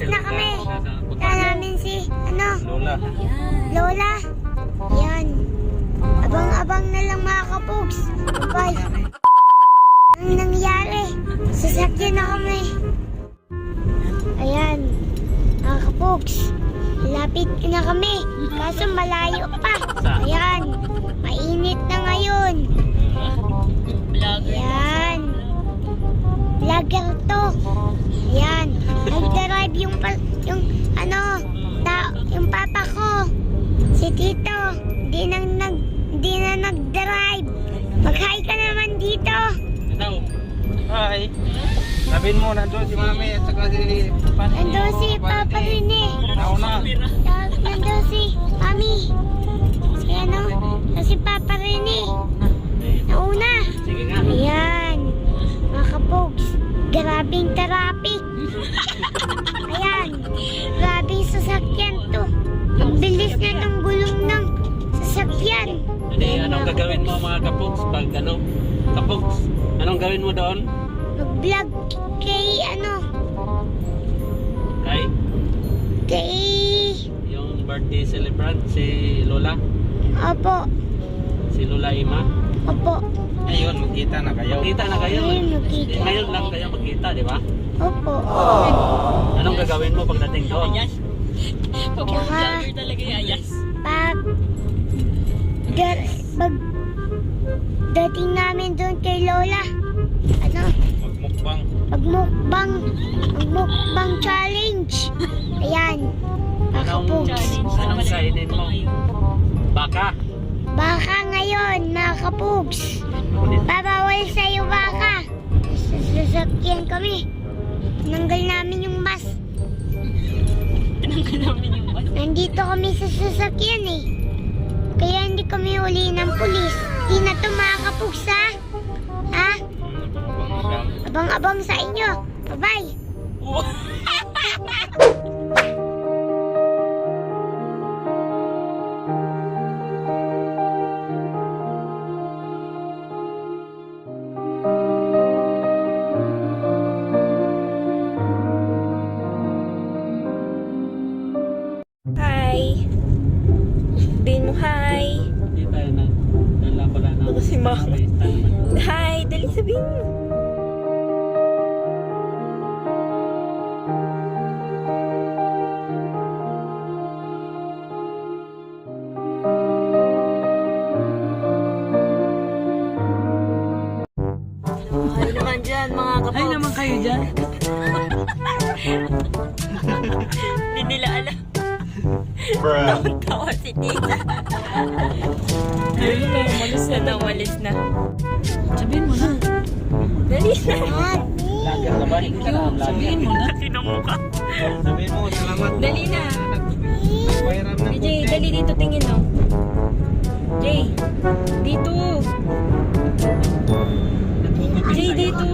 na kami. Punta namin si, Lola. Lola. Yan. Abang-abang na lang mga kapugs. Bye. Ang nangyari, sasakyan na kami. Ayan, mga kapugs. Lapit na kami. Kaso malayo pa. Ayan, mainit na ngayon. Ayan. Vlogger to. Ayan. Nag-drive yung papa ko. Si Tito. Hindi na nag-drive. Mag-hi ka naman dito. Hi. Sabihin mo, nandun si Mami at saka si Papa. Nandun si Papa rin eh. Nauna. Nandun si Mami. Si Papa rin eh. Nauna. Ayan. Mga kapogs. Grabing traffic. Ayan. Grabing sasakyan to. Ang bilis na ng gulong ng sasakyan. Hindi, anong gagawin mo mga kapugs? Pag kapugs, anong gawin mo doon? Mag-vlog kay kay Yung birthday celebrant, si Lola? Opo. Si Lola Ima? Opo. Ayun, magkita na kayo. Magkita na kayo. Ayun, magkita. Ngayon lang kayo magkita, di ba? Opo. Anong gagawin mo pagdating doon? Tsaka, pag dating namin doon kay Lola, Magmukbang. magmukbang challenge. Ayan. Anong kainin mo? Baka? Baka ngayon, mga kapugs. Babawal sa'yo baka. Sasakyan kami. Tinanggal namin yung bus. Nandito kami sa sasakyan eh. Kaya hindi kami huli ng pulis. Di na to mga kapugs ha? Ha? Abang-abang sa inyo. Bye-bye. Hi. Sabihin mo hi. Hindi tayo nagdala pala na. Ako si Mama. Hi, dali sabihin mo. Hi naman dyan mga kapag. Ay naman kayo dyan. Hindi nila alam. Tawang-tawa si Tita. Ayun na, umalis na. Umalis na. Sabihin mo na. Dali na. Lager na ba? Hindi ka na Sabihin mo na. Sinumuka. Sabihin mo, salamat. Dali na. Pairam ng Jay, dali dito tingin no. Jay, dito. Jay, dito.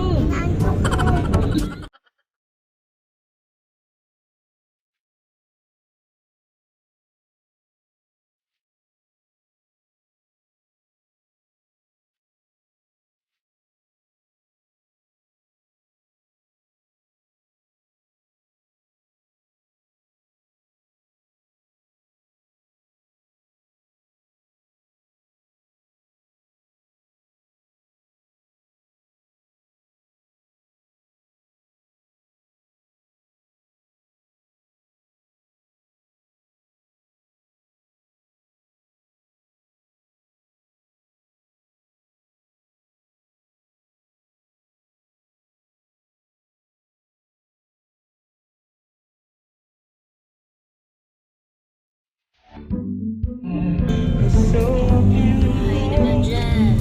Hi naman dyan.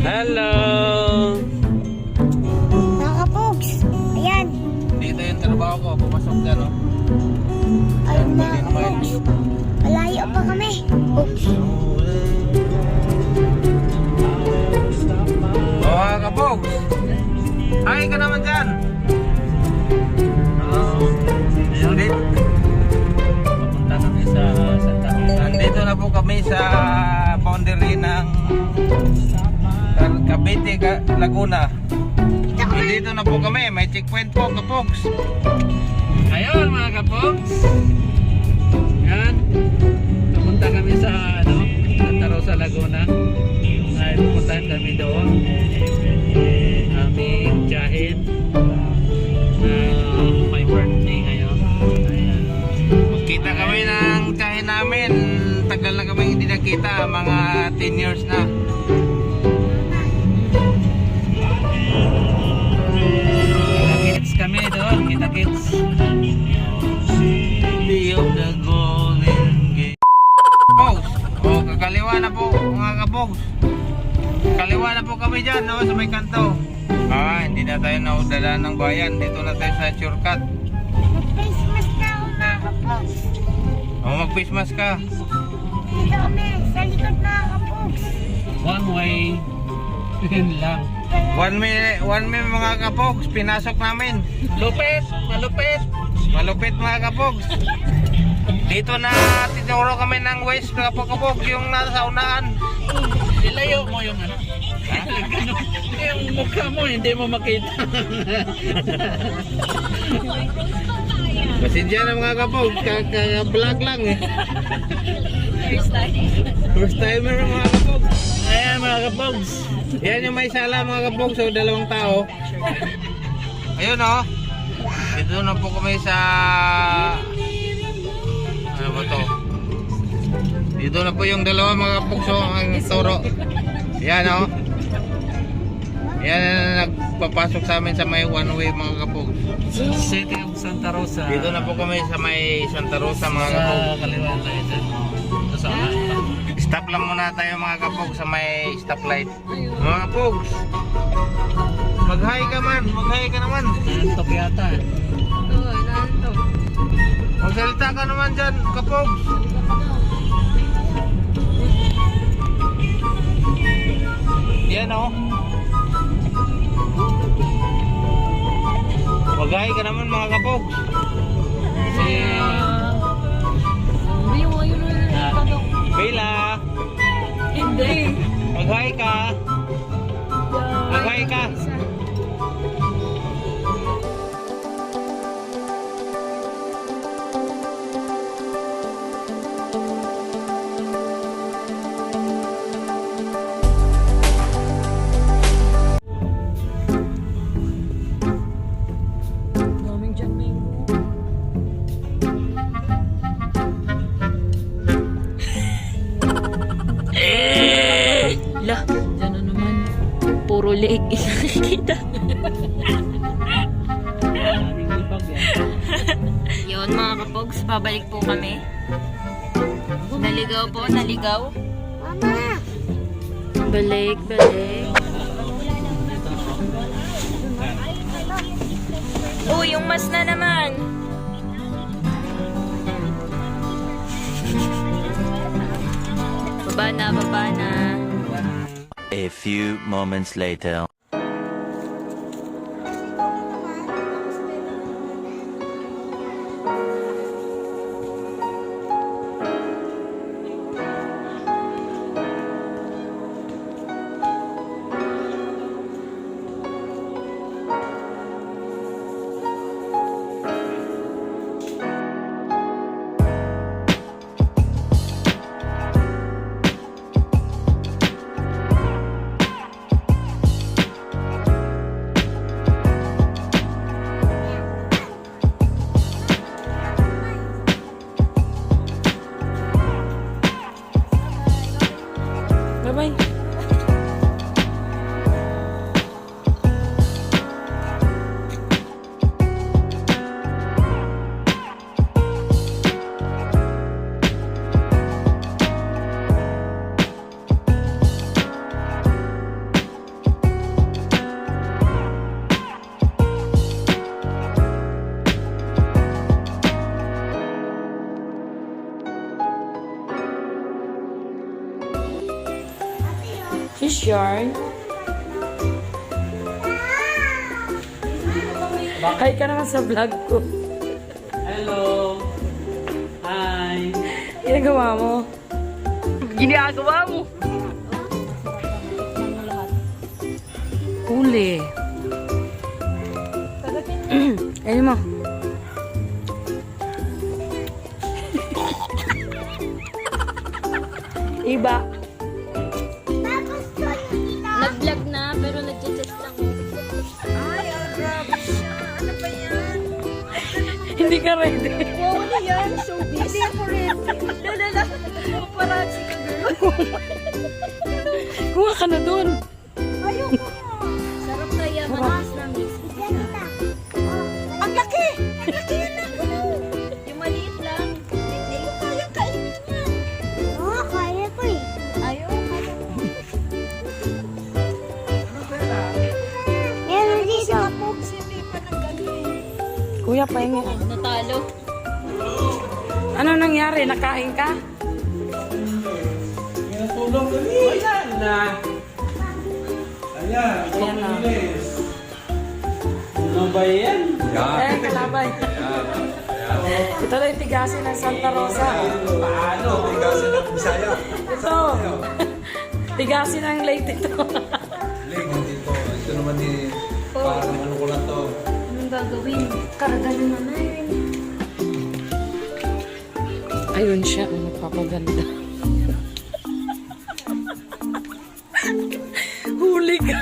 Hello! Mga kapugs. Ayan. Dito yung trabaho ko, pumasok ka, no? Ayun mga kapugs. Malayo pa kami. Oops. Oh, kapogs! Hi ka naman dyan! Ayun, Papunta kami sa Santa Rosa. nandito na po kami sa boundary ng Cavite, Laguna. Nandito na po kami, may checkpoint po, kapogs. Ayun mga kapogs. Yan. Pupunta kami sa Santa Rosa, Laguna. Ay pupuntahan kami doon. Aming tiyahin. My birthday ngayon. Ayan. Magkita kami ng tiyahin namin. Tagal na kami hindi nakita, mga 10 years na. Kita-kits kami doon. Kita-kits. City of the Golden Gate. Pogs! O, kakaliwa na po mga kapogs. Kaliwa na po kami dyan, no? Sa may kanto. Hindi na tayo naudadaan ng bayan. Dito na tayo sa shortcut. Christmas na ako mga kapogs. Mag-Christmas ka. Dito kami, sa likod mga kapogs. One way. Yun lang. One minute mga kapogs. Pinasok namin. Lupit! Malupit! Malupit mga kapogs. Dito na tinuro kami ng West mga kapogs. Yung nasa unahan. Ilayo mo yung ano. Yung mukha mo hindi mo makita. Pasensya na mga kapogs. Kaka-vlog lang eh. First timer mga kapogs. Ayan mga kapogs. Yan yung may sala mga kapogs. So, 2 tao. Ayun oh. Dito na po kami sa... Ano ba to? Dito na po yung 2 mga kapogs. So, ang toro. Yan oh. Yan na nagpapasok sa amin sa may one way mga kapogs. City of Santa Rosa. Dito na po kami sa may Santa Rosa mga Sa kapogs. kaliwa tayo dyan. Ito sa unahan. Stop lang muna tayo mga kapogs sa may stoplight. Mga kapogs. Mag-hi ka man. Mag-hi ka naman. Nantok yata. Magsalita ka naman dyan kapogs. Yan oh. Mag-hi ka naman mga kapogs. Bella. Hindi. Mag-hi ka. Mag-hi ka. Daming dyan, Mingo. Lah, Dyan na naman. puro leeg nakikita. Maraming libag yan. Yun mga kapogs, pabalik po kami. Naligaw po, naligaw. Mama! Balik, balik. Oh, yung mas na naman. Baba na, baba na. A few moments later. Bye-bye. Fish yarn. Bakay ka naman sa vlog ko. Hello. Hi. Ginagawa mo? Ginagawa mo. Huli. Ayun mo. Iba. Tapos to yung tita. Nag-vlog na, pero nag-chat lang. Hindi ka ready. Wow, ano yan? Showbiz. Hindi ako rin. Lalala. Paparazzi ka, girl. Kuha ka na dun. Sarap kaya, manamis na miss. Yan, tita. Ang laki! Ang laki yan na. Yung maliit lang. Hindi ko kaya kainin yan. Oo, kaya ko eh. Ayaw, kaya ko. Meron dito. Hindi pa ng galing. Kuya, pahinga. Natalo. Ano nangyari? Nakain ka? Ayan na. Eh, kalabay. Ito na yung tigasin ng Santa Rosa. Paano? Tigasin ng Bisaya. Ito. Tigasin ng Leyte ito. Ling, dito. Ito naman ni... Parang ano ko lang to. Anong gagawin? Karagano naman. Ayun siya, ang nagpapaganda. Huli ka.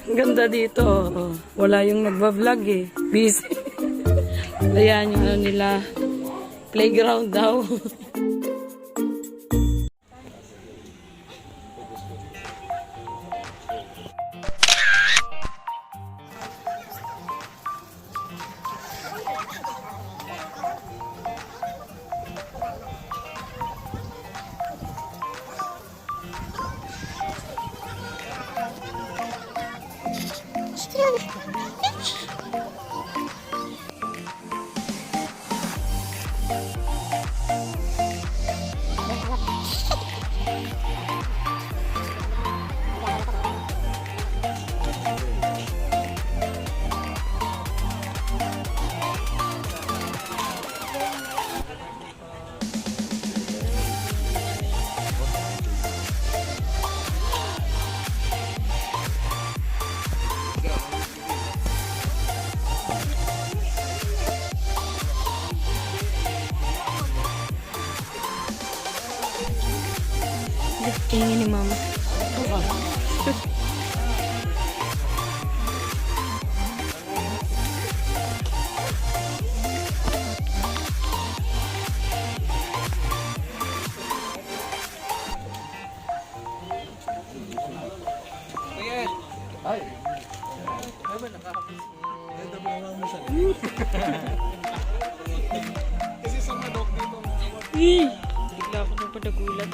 Ang ganda dito. Wala yung nagbablog eh. Busy. Ayan yung ano nila. Playground daw. Tingin ni mama. Bigla ako nung padagulat.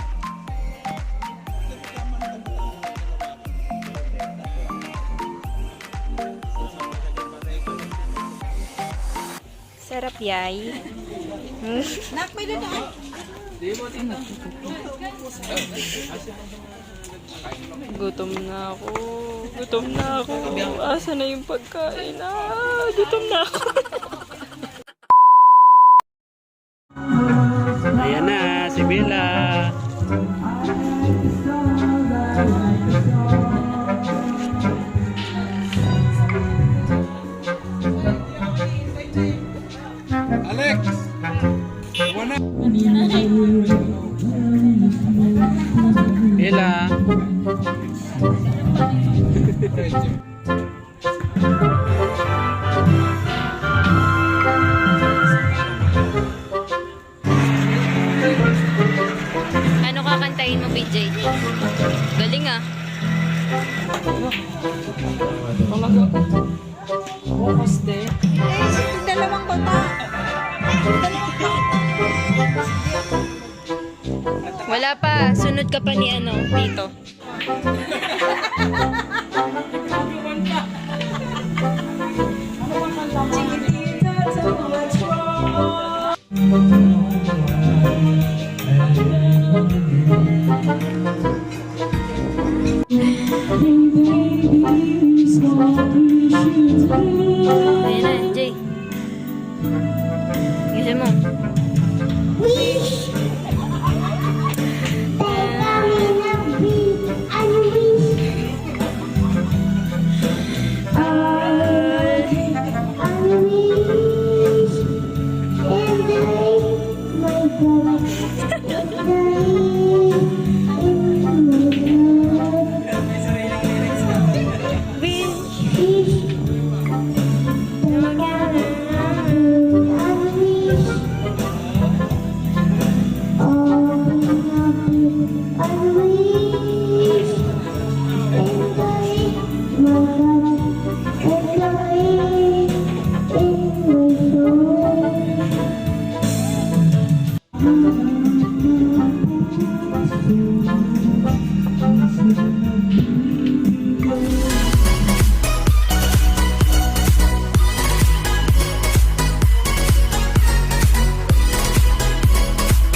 Sarap yay. Gutom na ako. Gutom na ako. Asa na yung pagkain? Gutom na ako. Ayan na, si Bella. Alex! Wala! Bella. Ano kakantahin mo, BJ? Galing ah. Talaga. Bukas din. Dalawang bata. Wala pa. Sunod ka pa ni ano, Tito. Ayan na, Jay. Gising mo. Wish!